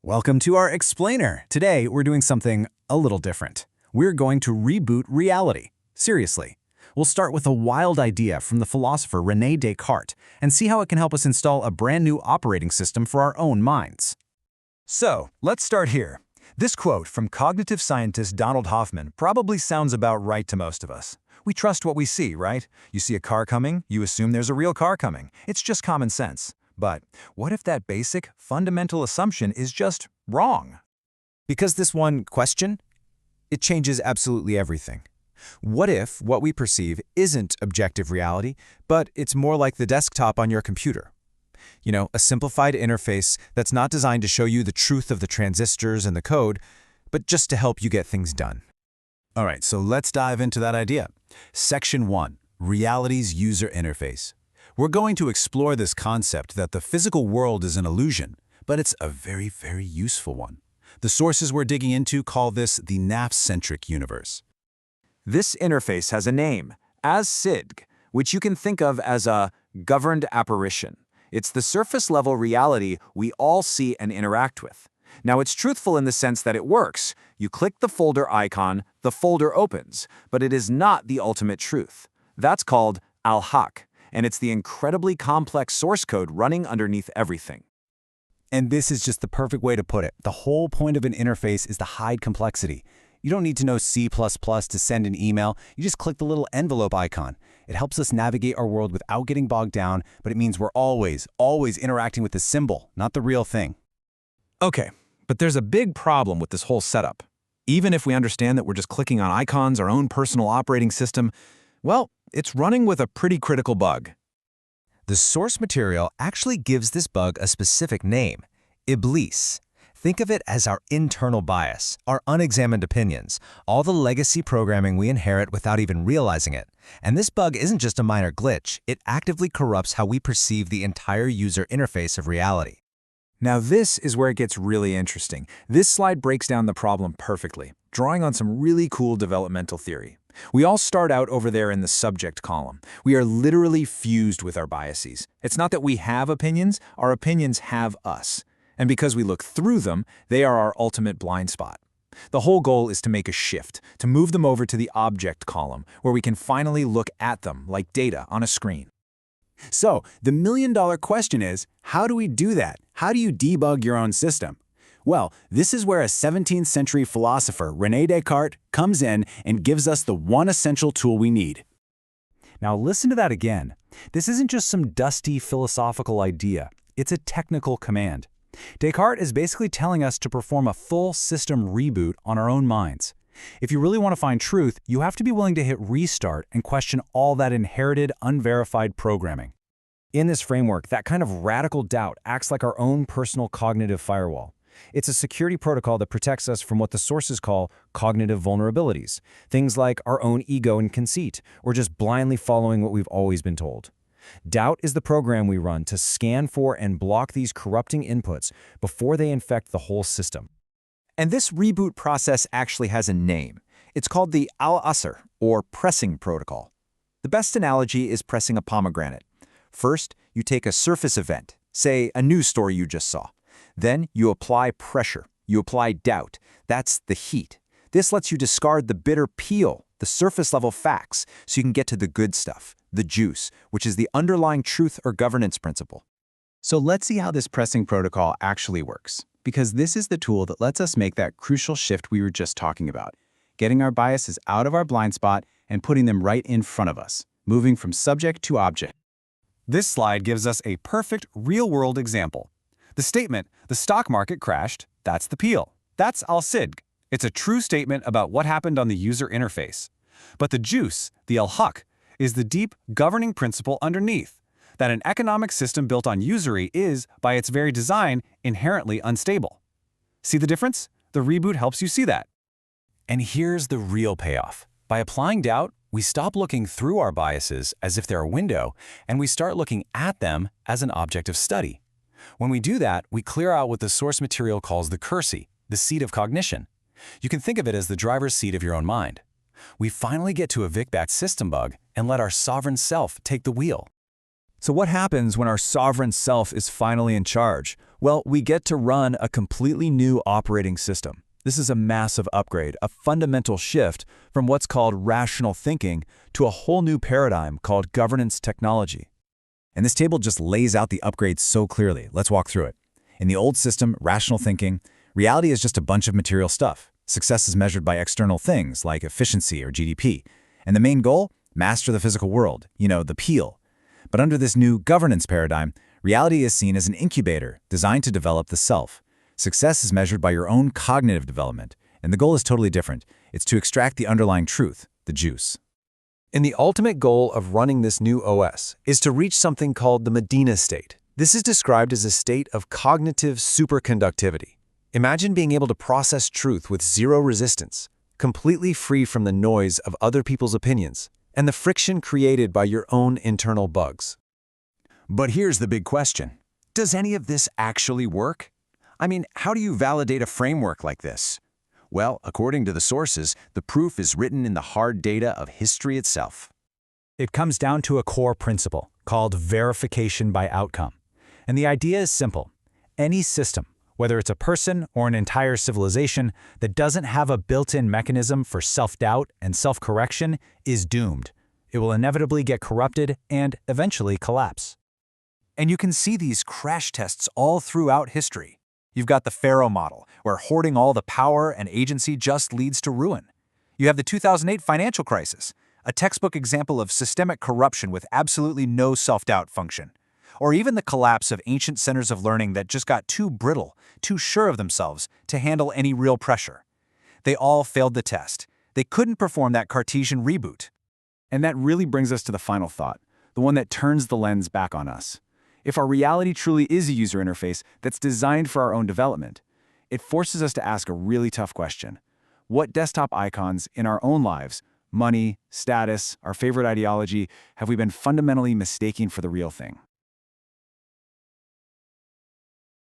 Welcome to our explainer. Today, we're doing something a little different. We're going to reboot reality. Seriously. We'll start with a wild idea from the philosopher René Descartes and see how it can help us install a brand new operating system for our own minds. So, let's start here. This quote from cognitive scientist Donald Hoffman probably sounds about right to most of us. We trust what we see, right? You see a car coming, you assume there's a real car coming. It's just common sense. But what if that basic, fundamental assumption is just wrong? Because this one question, it changes absolutely everything. What if what we perceive isn't objective reality, but it's more like the desktop on your computer? You know, a simplified interface that's not designed to show you the truth of the transistors and the code, but just to help you get things done. All right, so let's dive into that idea. Section 1, Reality's User Interface. We're going to explore this concept that the physical world is an illusion, but it's a very, very useful one. The sources we're digging into call this the NAF-centric universe. This interface has a name, as-SIG, which you can think of as a governed apparition. It's the surface-level reality we all see and interact with. Now, it's truthful in the sense that it works. You click the folder icon, the folder opens, but it is not the ultimate truth. That's called al-Haq, and it's the incredibly complex source code running underneath everything. And this is just the perfect way to put it. The whole point of an interface is to hide complexity. You don't need to know C++ to send an email. You just click the little envelope icon. It helps us navigate our world without getting bogged down, but it means we're always interacting with the symbol, not the real thing. Okay, but there's a big problem with this whole setup. Even if we understand that we're just clicking on icons, our own personal operating system, well, it's running with a pretty critical bug. The source material actually gives this bug a specific name, Iblis. Think of it as our internal bias, our unexamined opinions, all the legacy programming we inherit without even realizing it. And this bug isn't just a minor glitch, it actively corrupts how we perceive the entire user interface of reality. Now this is where it gets really interesting. This slide breaks down the problem perfectly, drawing on some really cool developmental theory. We all start out over there in the subject column. We are literally fused with our biases. It's not that we have opinions, our opinions have us. And because we look through them, they are our ultimate blind spot. The whole goal is to make a shift, to move them over to the object column, where we can finally look at them like data on a screen. So, the million-dollar question is, how do we do that? How do you debug your own system? Well, this is where a 17th century philosopher, René Descartes, comes in and gives us the one essential tool we need. Now listen to that again. This isn't just some dusty philosophical idea. It's a technical command. Descartes is basically telling us to perform a full system reboot on our own minds. If you really want to find truth, you have to be willing to hit restart and question all that inherited, unverified programming. In this framework, that kind of radical doubt acts like our own personal cognitive firewall. It's a security protocol that protects us from what the sources call cognitive vulnerabilities, things like our own ego and conceit, or just blindly following what we've always been told. Doubt is the program we run to scan for and block these corrupting inputs before they infect the whole system. And this reboot process actually has a name. It's called the al-Asr, or pressing protocol. The best analogy is pressing a pomegranate. First, you take a surface event, say a news story you just saw. Then you apply pressure. You apply doubt. That's the heat. This lets you discard the bitter peel, the surface-level facts, so you can get to the good stuff, the juice, which is the underlying truth or governance principle. So let's see how this pressing protocol actually works, because this is the tool that lets us make that crucial shift we were just talking about, getting our biases out of our blind spot and putting them right in front of us, moving from subject to object. This slide gives us a perfect real-world example. The statement, the stock market crashed, that's the peel. That's al-SIG. It's a true statement about what happened on the user interface. But the juice, the al-Haq, is the deep governing principle underneath, that an economic system built on usury is, by its very design, inherently unstable. See the difference? The reboot helps you see that. And here's the real payoff. By applying doubt, we stop looking through our biases as if they're a window, and we start looking at them as an object of study. When we do that, we clear out what the source material calls the cursi, the seat of cognition. You can think of it as the driver's seat of your own mind. We finally get to evict that system bug and let our sovereign self take the wheel. So what happens when our sovereign self is finally in charge? Well, we get to run a completely new operating system. This is a massive upgrade, a fundamental shift from what's called rational thinking to a whole new paradigm called governance technology. And this table just lays out the upgrades so clearly. Let's walk through it. In the old system, rational thinking, reality is just a bunch of material stuff. Success is measured by external things like efficiency or GDP. And the main goal? Master the physical world, the peel. But under this new governance paradigm, reality is seen as an incubator designed to develop the self. Success is measured by your own cognitive development, and the goal is totally different. It's to extract the underlying truth, the juice. And the ultimate goal of running this new OS is to reach something called the Medina state. This is described as a state of cognitive superconductivity. Imagine being able to process truth with zero resistance, completely free from the noise of other people's opinions and the friction created by your own internal bugs. But here's the big question. Does any of this actually work? I mean, how do you validate a framework like this? Well, according to the sources, the proof is written in the hard data of history itself. It comes down to a core principle called verification by outcome. And the idea is simple. Any system, whether it's a person or an entire civilization, that doesn't have a built-in mechanism for self-doubt and self-correction is doomed. It will inevitably get corrupted and eventually collapse. And you can see these crash tests all throughout history. You've got the Pharaoh model, where hoarding all the power and agency just leads to ruin. You have the 2008 financial crisis, a textbook example of systemic corruption with absolutely no self-doubt function. Or even the collapse of ancient centers of learning that just got too brittle, too sure of themselves to handle any real pressure. They all failed the test. They couldn't perform that Cartesian reboot. And that really brings us to the final thought, the one that turns the lens back on us. If our reality truly is a user interface that's designed for our own development, it forces us to ask a really tough question. What desktop icons in our own lives, money, status, our favorite ideology, have we been fundamentally mistaking for the real thing?